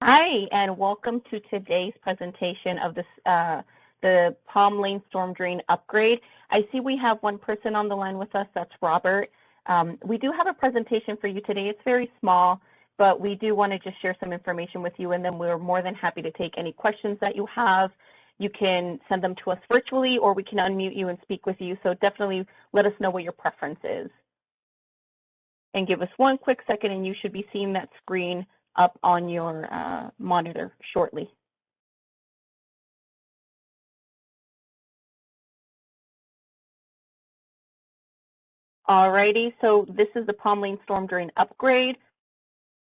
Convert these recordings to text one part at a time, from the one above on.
Hi, and welcome to today's presentation of the Palm Lane Storm Drain Upgrade. I see we have one person on the line with us, that's Robert. We do have a presentation for you today. It's very small, but we do want to just share some information with you, and then we're more than happy to take any questions that you have. You can send them to us virtually, or we can unmute you and speak with you, so definitely let us know what your preference is. And give us one quick second, and you should be seeing that screen up on your monitor shortly. Alrighty, so this is the Palm Lane Storm Drain Upgrade.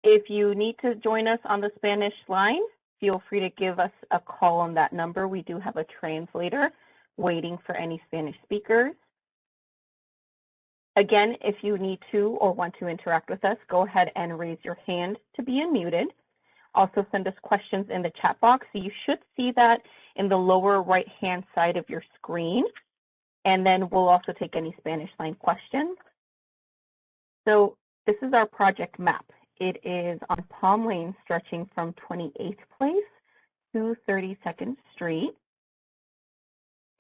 If you need to join us on the Spanish line, feel free to give us a call on that number. We do have a translator waiting for any Spanish speakers. Again, if you need to or want to interact with us, go ahead and raise your hand to be unmuted. Also send us questions in the chat box. So you should see that in the lower right-hand side of your screen. And then we'll also take any Spanish line questions. So this is our project map. It is on Palm Lane, stretching from 28th Place to 32nd Street.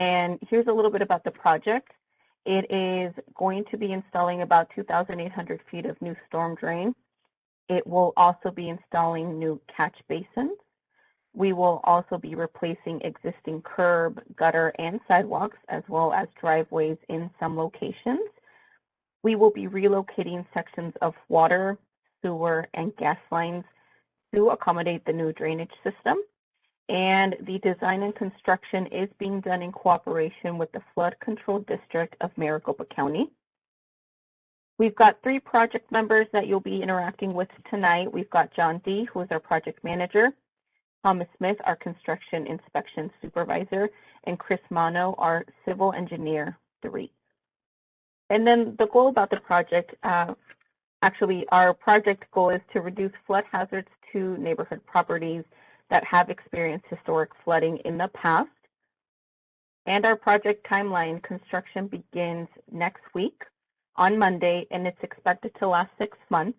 And here's a little bit about the project. It is going to be installing about 2,800 feet of new storm drain. It will also be installing new catch basins. We will also be replacing existing curb, gutter, and sidewalks, as well as driveways in some locations. We will be relocating sections of water, sewer, and gas lines to accommodate the new drainage system. And the design and construction is being done in cooperation with the Flood Control District of Maricopa County. We've got 3 project members that you'll be interacting with tonight. We've got John D., who is our project manager, Thomas Smith, our construction inspection supervisor, and Chris Mano, our civil engineer 3. And then the goal about the project, actually our project goal is to reduce flood hazards to neighborhood properties that have experienced historic flooding in the past. And our project timeline, construction begins next week on Monday, and it's expected to last 6 months.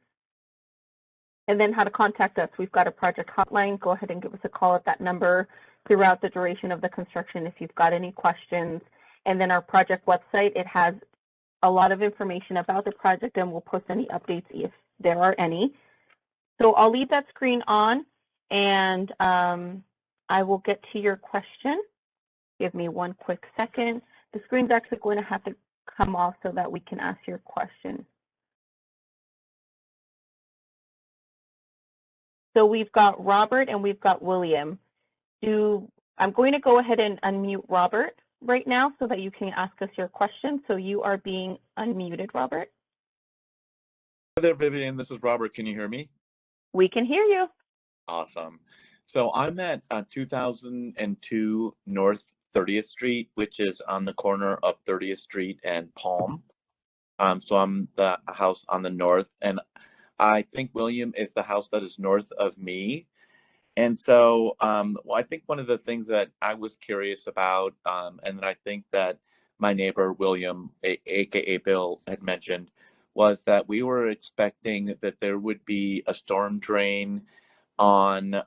And then how to contact us. We've got a project hotline. Go ahead and give us a call at that number throughout the duration of the construction if you've got any questions. And then our project website, it has a lot of information about the project, and we'll post any updates if there are any. So I'll leave that screen on, and I will get to your question. Give me one quick second. The screen's actually going to have to come off so that we can ask your question. So we've got Robert and we've got William. I'm going to go ahead and unmute Robert right now so that you can ask us your question. So you are being unmuted, Robert. Hi there, Vivian. This is Robert. Can you hear me? We can hear you. Awesome. So I'm at 2002 North 30th Street, which is on the corner of 30th Street and Palm. So I'm the house on the north, and I think William is the house that is north of me. And so well, I think one of the things that I was curious about, and that I think that my neighbor William, aka Bill, had mentioned, was that we were expecting that there would be a storm drain on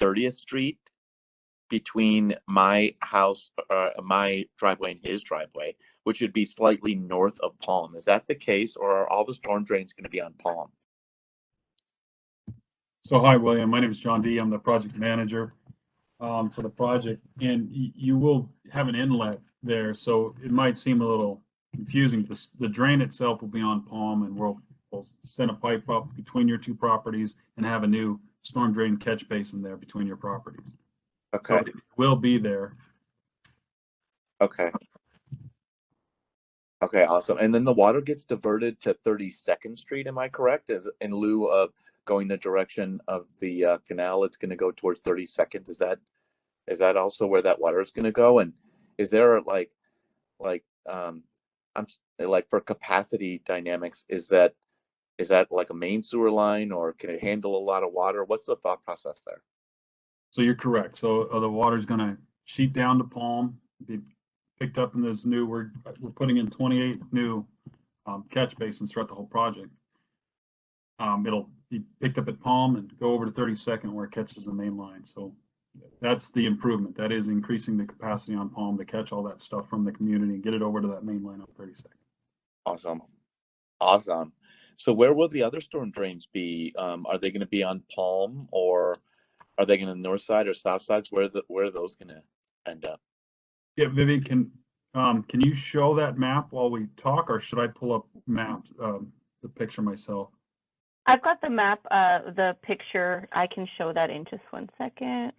30th Street between my house, my driveway and his driveway, which would be slightly north of Palm. Is that the case, or are all the storm drains going to be on Palm? So hi, William. My name is John D. I'm the project manager for the project, and you will have an inlet there, so it might seem a little confusing. The drain itself will be on Palm, and we'll send a pipe up between your 2 properties and have a new storm drain catch basin there between your properties. Okay. So it will be there. Okay. Okay, awesome. And then the water gets diverted to 32nd Street, am I correct? As in lieu of going the direction of the canal, it's going to go towards 32nd. Is that also where that water is going to go? And is there like I'm like for capacity dynamics, is that like a main sewer line, or can it handle a lot of water? What's the thought process there? So you're correct. So the water is going to sheet down to Palm, be picked up in this new, we're putting in 28 new catch basins throughout the whole project. It'll be picked up at Palm and go over to 32nd where it catches the main line. So that's the improvement. That is increasing the capacity on Palm to catch all that stuff from the community and get it over to that main line on 32nd. Awesome. Awesome. So where will the other storm drains be? Are they going to be on Palm, or are they going to north side or south sides? Where are those going to end up? Yeah, Vivian, can you show that map while we talk, or should I pull up maps, the picture myself? I've got the map, the picture. I can show that in just 1 second.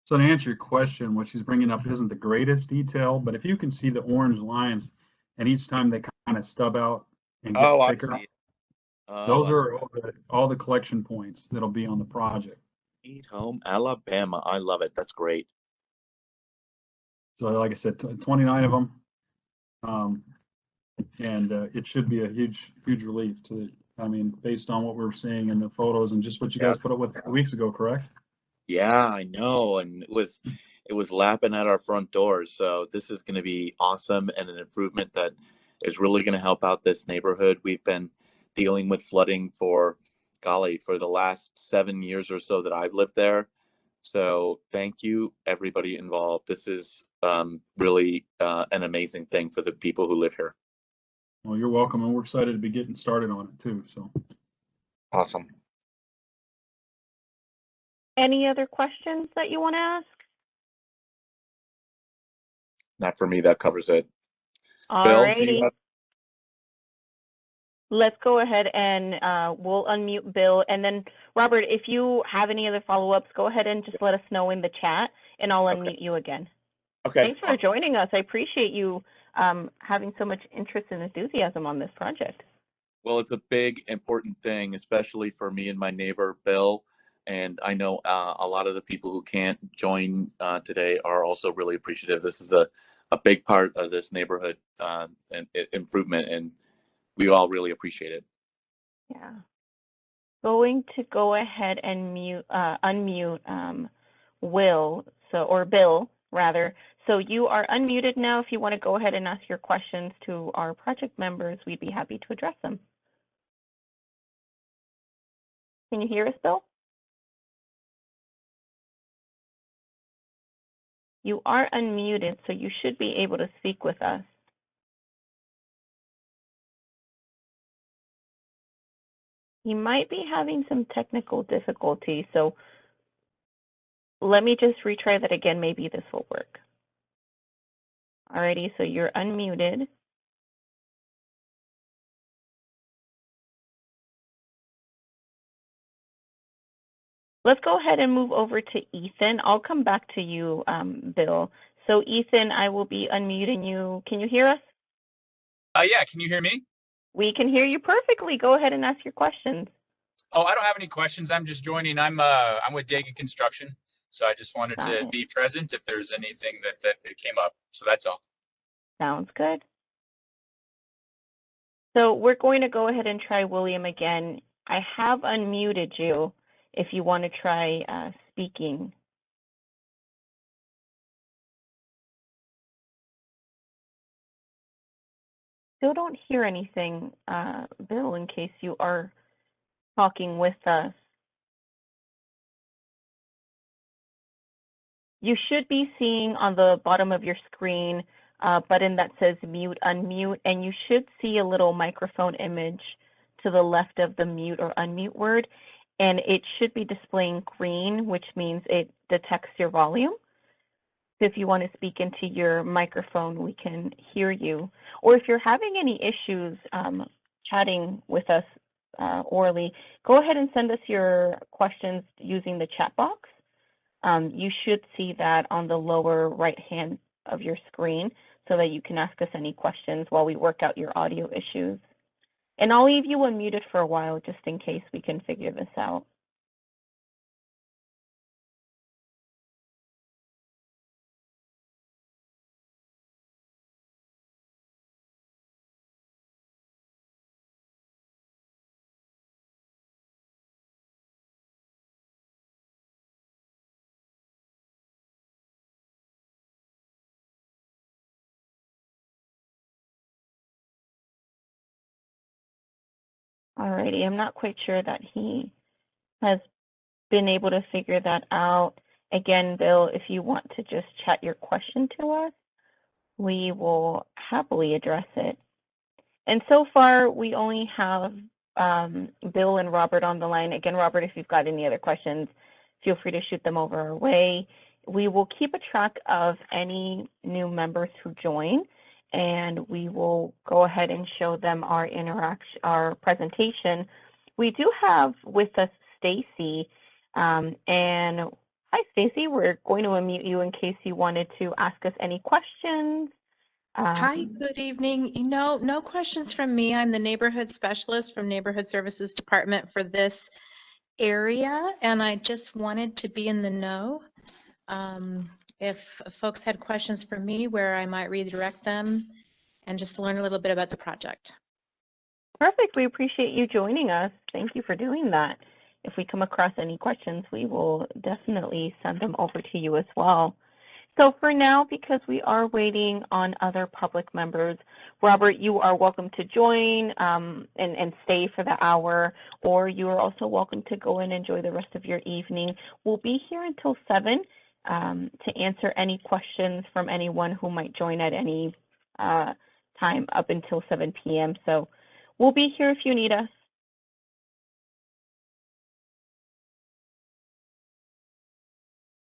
So to answer your question, what she's bringing up isn't the greatest detail, but if you can see the orange lines, and each time they kind of stub out and get thicker, I see. those are all the collection points that'll be on the project. Sweet home Alabama. I love it. That's great. So like I said, 29 of them. And it should be a huge relief to, I mean, based on what we're seeing in the photos and just what you guys put up with 2 weeks ago, correct? Yeah, I know. And it was lapping at our front doors. So this is going to be awesome and an improvement that is really going to help out this neighborhood. We've been dealing with flooding for the last 7 years or so that I've lived there. So thank you, everybody involved. This is really an amazing thing for the people who live here. Well, you're welcome, and we're excited to be getting started on it too. So Awesome. Any other questions that you want to ask? Not for me. That covers it. Alrighty. Bill, do you have... Let's go ahead and we'll unmute Bill. And then, Robert, if you have any other follow-ups, go ahead and just let us know in the chat, and I'll unmute you again. Okay. Thanks for joining us. I appreciate you having so much interest and enthusiasm on this project. Well, it's a big, important thing, especially for me and my neighbor, Bill. And I know a lot of the people who can't join today are also really appreciative. This is a big part of this neighborhood and improvement, and we all really appreciate it. Yeah. Going to go ahead and unmute Will, or Bill, rather. So you are unmuted now. If you want to go ahead and ask your questions to our project members, we'd be happy to address them. Can you hear us, Bill? You are unmuted, so you should be able to speak with us. He might be having some technical difficulty, so let me just retry that again. Maybe this will work. Alrighty, so you're unmuted. Let's go ahead and move over to Ethan. I'll come back to you, Bill. So Ethan, I will be unmuting you. Can you hear us? Yeah, can you hear me? We can hear you perfectly. Go ahead and ask your questions. Oh, I don't have any questions. I'm just joining. I'm with Dagan Construction, so I just wanted to be present if there's anything that came up. So that's all. Sounds good. So we're going to go ahead and try William again. I have unmuted you if you want to try speaking. Still don't hear anything, Bill, in case you are talking with us. You should be seeing on the bottom of your screen a button that says mute, unmute, and you should see a little microphone image to the left of the mute or unmute word, and it should be displaying green, which means it detects your volume. So if you want to speak into your microphone, we can hear you. Or if you're having any issues chatting with us orally, go ahead and send us your questions using the chat box. You should see that on the lower right hand of your screen so that you can ask us any questions while we work out your audio issues. And I'll leave you unmuted for a while just in case we can figure this out. Alrighty, I'm not quite sure that he has been able to figure that out. Again, Bill, if you want to just chat your question to us, we will happily address it. And so far, we only have Bill and Robert on the line. Again, Robert, if you've got any other questions, feel free to shoot them over our way. We will keep a track of any new members who join, and we will go ahead and show them our presentation. We do have with us Stacy, and hi, Stacy. We're going to unmute you in case you wanted to ask us any questions. Hi, good evening. No questions from me. I'm the neighborhood specialist from Neighborhood Services Department for this area, and I just wanted to be in the know. If folks had questions for me, where I might redirect them, and just to learn a little bit about the project. Perfect. We appreciate you joining us. Thank you for doing that. If we come across any questions, we will definitely send them over to you as well. So for now, because we are waiting on other public members, Robert, you are welcome to join and stay for the hour, or you are also welcome to go and enjoy the rest of your evening. We'll be here until 7 to answer any questions from anyone who might join at any time up until 7 p.m. So we'll be here if you need us.